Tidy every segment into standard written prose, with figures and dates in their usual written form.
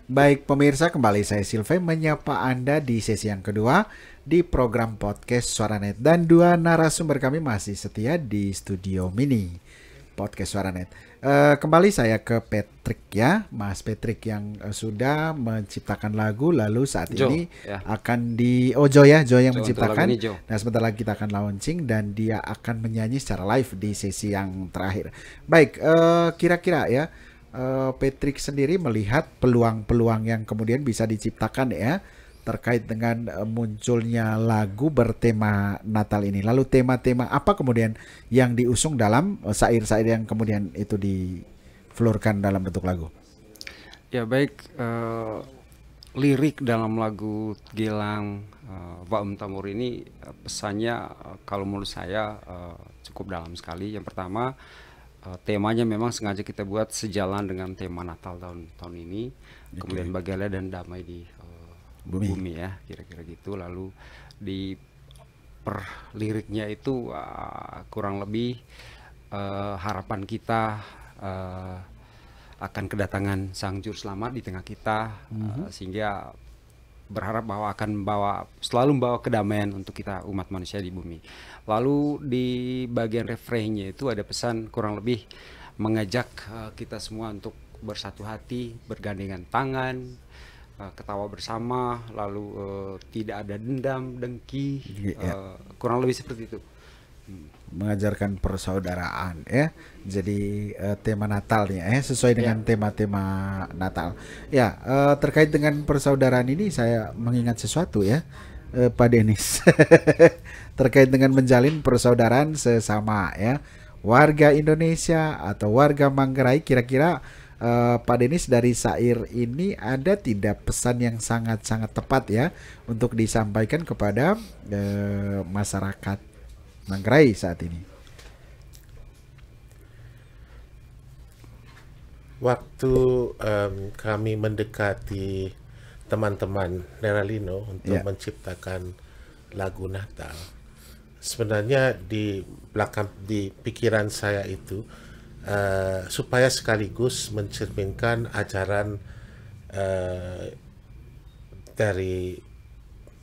Baik pemirsa, kembali saya Silve menyapa Anda di sesi yang kedua di program podcast Suaranet. Dan dua narasumber kami masih setia di studio mini podcast Suaranet. Kembali saya ke Patrick ya, Mas Patrick yang sudah menciptakan lagu, lalu saat Joe, ini ya. akan Joe yang Joe, untuk lagu menciptakan. ini Joe. Nah sebentar lagi kita akan launching dan dia akan menyanyi secara live di sesi yang terakhir. Baik, kira-kira ya, Patrick sendiri melihat peluang-peluang yang kemudian bisa diciptakan ya terkait dengan munculnya lagu bertema Natal ini. Lalu tema-tema apa kemudian yang diusung dalam syair-syair yang kemudian itu diflurkan dalam bentuk lagu? Ya baik, lirik dalam lagu Gilang Waum Tamur ini pesannya kalau menurut saya cukup dalam sekali. Yang pertama, temanya memang sengaja kita buat sejalan dengan tema Natal tahun ini. Kemudian bahagia dan damai di bumi ya, kira-kira gitu. Lalu di per liriknya itu kurang lebih harapan kita akan kedatangan Sang Juru Selamat di tengah kita, sehingga berharap bahwa akan selalu membawa kedamaian untuk kita umat manusia di bumi. Lalu di bagian refrainnya itu ada pesan kurang lebih mengajak kita semua untuk bersatu hati, bergandengan tangan, ketawa bersama, lalu tidak ada dendam, dengki, kurang lebih seperti itu. Mengajarkan persaudaraan ya. Jadi tema Natalnya sesuai dengan tema-tema Natal. Ya, terkait dengan persaudaraan ini saya mengingat sesuatu ya, Pak Denis. Terkait dengan menjalin persaudaraan sesama ya, warga Indonesia atau warga Manggarai, kira-kira Pak Denis dari syair ini ada tidak pesan yang sangat-sangat tepat ya untuk disampaikan kepada masyarakat Manggarai saat ini? Waktu kami mendekati teman-teman Neralino untuk menciptakan lagu Natal, sebenarnya di pikiran saya itu supaya sekaligus mencerminkan ajaran dari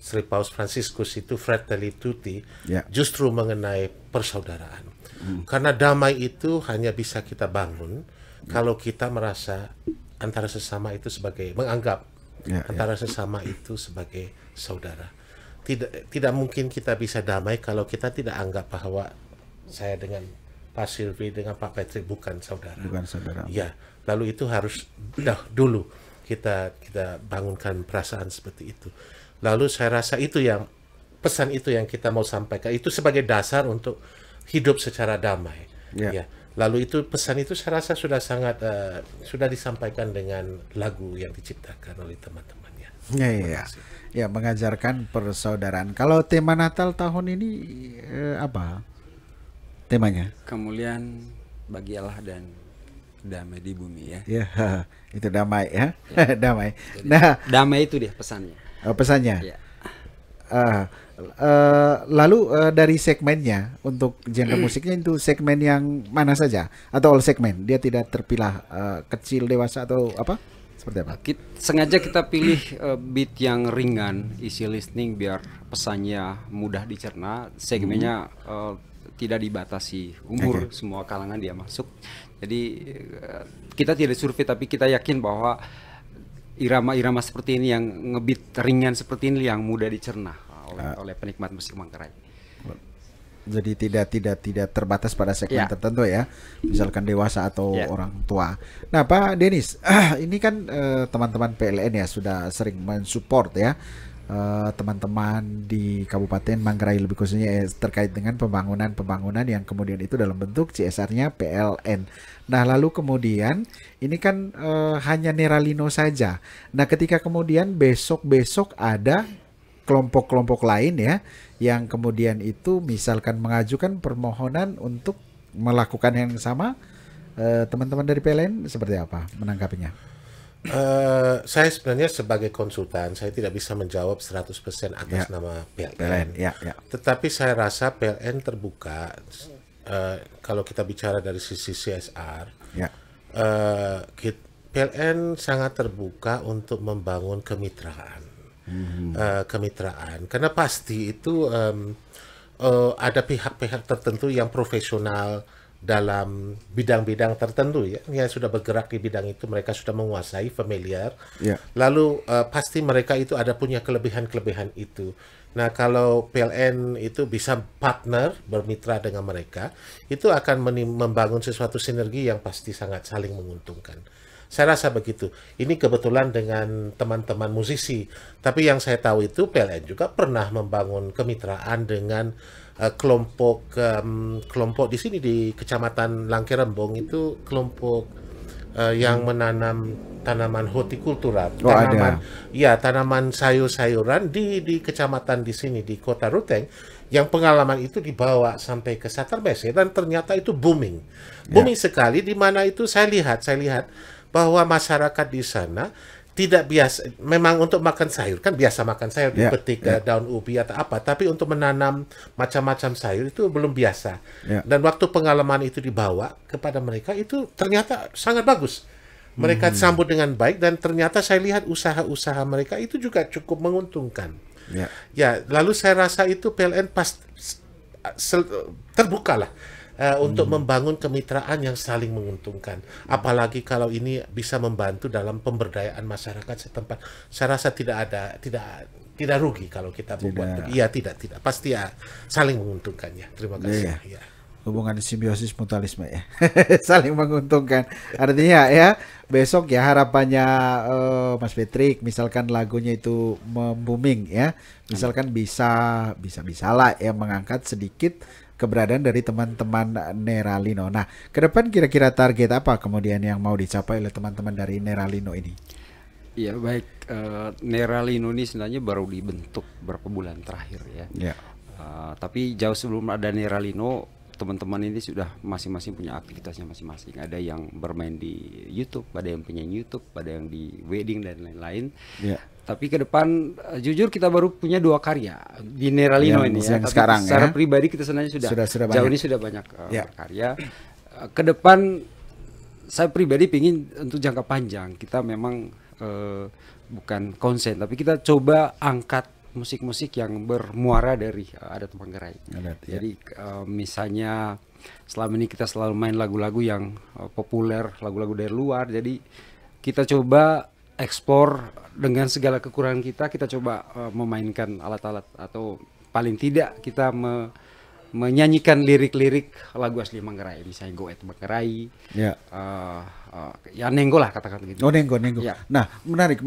Sri Paus Fransiskus itu Fratelli Tutti, justru mengenai persaudaraan. Karena damai itu hanya bisa kita bangun kalau kita merasa antara sesama itu menganggap antara sesama itu sebagai saudara. Tidak mungkin kita bisa damai kalau kita tidak anggap bahwa saya dengan Pak Silvi dengan Pak Patrick bukan saudara. Bukan saudara. Ya, lalu itu harus dulu kita bangunkan perasaan seperti itu. Lalu saya rasa pesan itu yang kita mau sampaikan itu sebagai dasar untuk hidup secara damai. Ya. Lalu pesan itu saya rasa sudah sudah disampaikan dengan lagu yang diciptakan oleh teman-temannya. Ya, mengajarkan persaudaraan. Kalau tema Natal tahun ini apa temanya? Kemuliaan bagi Allah dan damai di bumi ya. Ya, itu damai ya. Damai. Jadi, damai itu dia pesannya. Pesannya. Ya. Lalu dari segmennya untuk genre musiknya itu segmen yang mana saja atau all segmen? Dia tidak terpilah kecil, dewasa atau apa? Seperti apa? Sengaja kita pilih beat yang ringan, easy listening biar pesannya mudah dicerna. Segmennya tidak dibatasi umur, semua kalangan dia masuk. Jadi kita tidak survei tapi kita yakin bahwa irama-irama seperti ini yang ngebeat ringan seperti ini yang mudah dicerna oleh penikmat musik Manggarai. Jadi tidak terbatas pada segmen tertentu ya, misalkan dewasa atau orang tua. Nah Pak Denis, ini kan teman-teman PLN ya sudah sering mensupport ya teman-teman di Kabupaten Manggarai lebih khususnya terkait dengan pembangunan yang kemudian itu dalam bentuk CSR-nya PLN. Nah lalu kemudian ini kan hanya Neralino saja. Nah ketika kemudian besok ada kelompok-kelompok lain ya yang kemudian itu misalkan mengajukan permohonan untuk melakukan yang sama, teman-teman dari PLN seperti apa menanggapinya? Saya sebenarnya sebagai konsultan, saya tidak bisa menjawab 100% atas nama PLN. Tetapi saya rasa PLN terbuka kalau kita bicara dari sisi CSR. PLN sangat terbuka untuk membangun kemitraan. Kemitraan, karena pasti itu ada pihak-pihak tertentu yang profesional dalam bidang-bidang tertentu ya, yang sudah bergerak di bidang itu, mereka sudah menguasai, familiar. Lalu pasti mereka itu ada punya kelebihan-kelebihan itu. Nah, kalau PLN itu bisa partner, bermitra dengan mereka, itu akan membangun sesuatu sinergi yang pasti sangat saling menguntungkan. Saya rasa begitu. Ini kebetulan dengan teman-teman musisi. Tapi yang saya tahu itu PLN juga pernah membangun kemitraan dengan kelompok di sini di Kecamatan Langkerembong, itu kelompok yang menanam tanaman hortikultura, tanaman sayur-sayuran di kecamatan di sini di Kota Ruteng, yang pengalaman itu dibawa sampai ke Satarbese dan ternyata itu booming sekali. Di mana itu saya lihat bahwa masyarakat di sana tidak biasa, memang untuk makan sayur kan biasa makan sayur, dipetik daun ubi atau apa, tapi untuk menanam macam-macam sayur itu belum biasa. Dan waktu pengalaman itu dibawa kepada mereka, itu ternyata sangat bagus. Mereka sambut dengan baik, dan ternyata saya lihat usaha-usaha mereka itu juga cukup menguntungkan. Lalu saya rasa itu PLN terbuka lah untuk membangun kemitraan yang saling menguntungkan. Apalagi kalau ini bisa membantu dalam pemberdayaan masyarakat setempat. Saya rasa tidak rugi kalau kita membuat. Iya, tidak. Pasti saling menguntungkannya. Terima kasih. Hubungan simbiosis mutualisme ya. Saling menguntungkan. Artinya ya, besok ya harapannya Mas Patrick, misalkan lagunya itu booming ya. Misalkan bisa lah ya mengangkat sedikit keberadaan dari teman-teman Neralino. Nah, ke depan kira-kira target apa kemudian yang mau dicapai oleh teman-teman dari Neralino ini? Ya baik, Neralino ini sebenarnya baru dibentuk beberapa bulan terakhir ya. Tapi jauh sebelum ada Neralino, teman-teman ini sudah masing-masing punya aktivitasnya masing-masing. Ada yang bermain di YouTube, ada yang punya YouTube, ada yang di wedding dan lain-lain. Tapi ke depan jujur kita baru punya 2 karya di Neralino ini ya. Tapi sekarang secara pribadi kita sebenarnya sudah jauh ini sudah banyak karya. Ke depan saya pribadi ingin untuk jangka panjang kita memang bukan konsen, tapi kita coba angkat musik-musik yang bermuara dari adat Manggarai. Jadi misalnya selama ini kita selalu main lagu-lagu yang populer, lagu-lagu dari luar. Jadi kita coba eksplor dengan segala kekurangan kita coba memainkan alat-alat, atau paling tidak kita menyanyikan lirik-lirik lagu asli Manggarai, misalnya Goet Manggarai, ya Nenggo lah katakan gitu. Nenggo. Nah, menarik.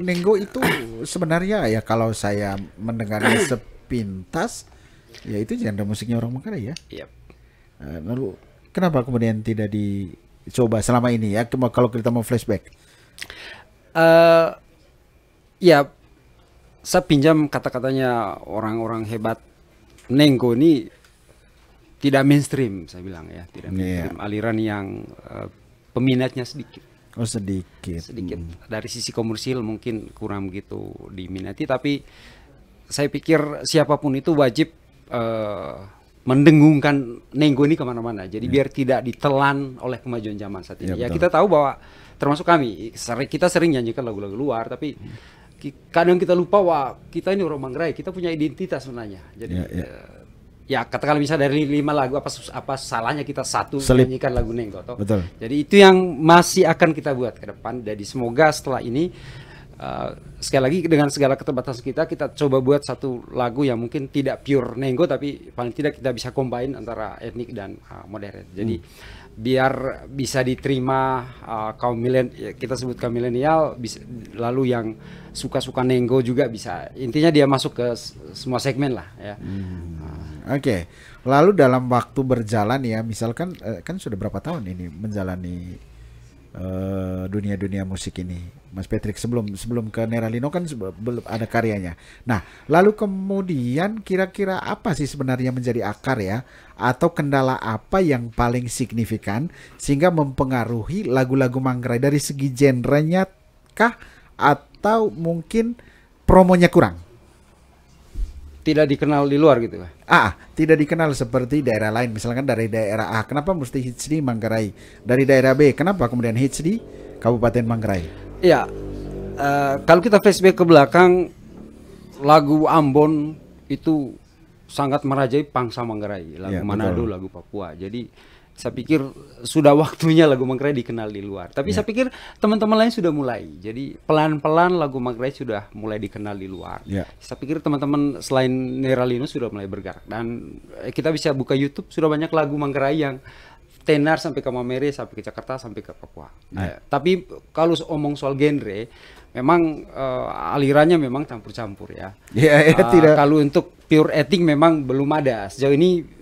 Nenggo itu sebenarnya ya kalau saya mendengarnya sepintas, ya itu genre musiknya orang Manggarai ya. Lalu kenapa kemudian tidak dicoba selama ini ya, kalau kita mau flashback? Ya, saya pinjam kata-katanya orang-orang hebat. Nenggo ini tidak mainstream, saya bilang ya, tidak mainstream. Aliran yang peminatnya sedikit. Sedikit. Dari sisi komersil mungkin kurang begitu diminati, tapi saya pikir siapapun itu wajib mendengungkan Nenggo ini kemana-mana. Jadi biar tidak ditelan oleh kemajuan zaman saat ini. Ya kita tahu bahwa termasuk kami, kita sering nyanyikan lagu-lagu luar, tapi kadang kita lupa wah kita ini orang Manggarai, kita punya identitas sebenarnya. Jadi ya katakanlah misalnya dari 5 lagu, apa salahnya kita satu nyanyikan lagu Nenggo toh? Betul. Jadi itu yang masih akan kita buat ke depan. Jadi semoga setelah ini sekali lagi dengan segala keterbatasan kita coba buat satu lagu yang mungkin tidak pure Nenggo, tapi paling tidak kita bisa combine antara etnik dan modern. Jadi biar bisa diterima kaum milenial, kita sebut kaum milenial, lalu yang suka-suka Nenggo juga bisa. Intinya dia masuk ke semua segmen lah ya. Oke. Lalu dalam waktu berjalan ya, misalkan kan sudah berapa tahun ini menjalani dunia musik ini, Mas Patrick, sebelum ke Neralino kan belum ada karyanya. Nah, lalu kemudian kira-kira apa sih sebenarnya menjadi akar ya, atau kendala apa yang paling signifikan sehingga mempengaruhi lagu-lagu Manggarai dari segi genrenya kah, atau mungkin promonya kurang? Tidak dikenal di luar gitu kan? Tidak dikenal seperti daerah lain. Misalkan dari daerah A, kenapa mesti hits di Manggarai? Dari daerah B, kenapa kemudian hits di Kabupaten Manggarai. Iya, kalau kita flashback ke belakang, lagu Ambon itu sangat merajai pangsa Manggarai, lagu Manado, lagu Papua. Jadi saya pikir sudah waktunya lagu Manggarai dikenal di luar. Tapi saya pikir teman-teman lain sudah mulai. Jadi pelan-pelan lagu Manggarai sudah mulai dikenal di luar. Saya pikir teman-teman selain Neralino sudah mulai bergerak. Dan kita bisa buka YouTube, sudah banyak lagu Manggarai yang tenar sampai ke Mamere, sampai ke Jakarta, sampai ke Papua. Tapi kalau omong soal genre, memang alirannya memang campur-campur ya. Tidak. Kalau untuk pure etik memang belum ada. Sejauh ini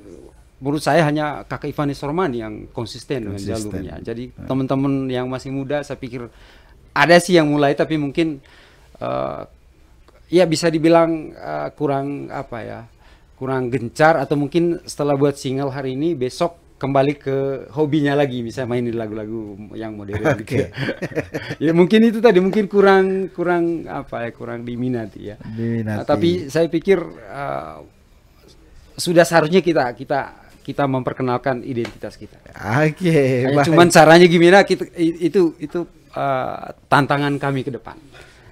menurut saya hanya Kakak Ivanis Sorman yang konsisten dengan jalurnya. Jadi teman-teman yang masih muda saya pikir ada sih yang mulai, tapi mungkin ya bisa dibilang kurang apa ya, kurang gencar, atau mungkin setelah buat single hari ini besok kembali ke hobinya lagi, misalnya mainin lagu-lagu yang modern gitu. Ya mungkin itu tadi mungkin kurang apa ya, kurang diminati ya. Tapi saya pikir sudah seharusnya kita memperkenalkan identitas kita. Cuman caranya gimana, itu tantangan kami ke depan.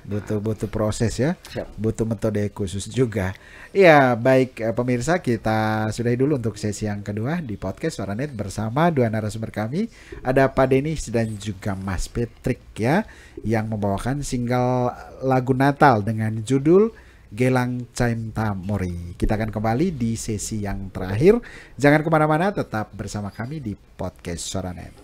Butuh proses ya. Butuh metode khusus juga. Ya, baik pemirsa, kita sudahi dulu untuk sesi yang kedua di podcast Suaranet bersama dua narasumber kami. Ada Pak Denis dan juga Mas Patrick ya, yang membawakan single lagu Natal dengan judul Gelang Cinta Mori. Kita akan kembali di sesi yang terakhir. Jangan kemana-mana, tetap bersama kami di podcast Suaranet.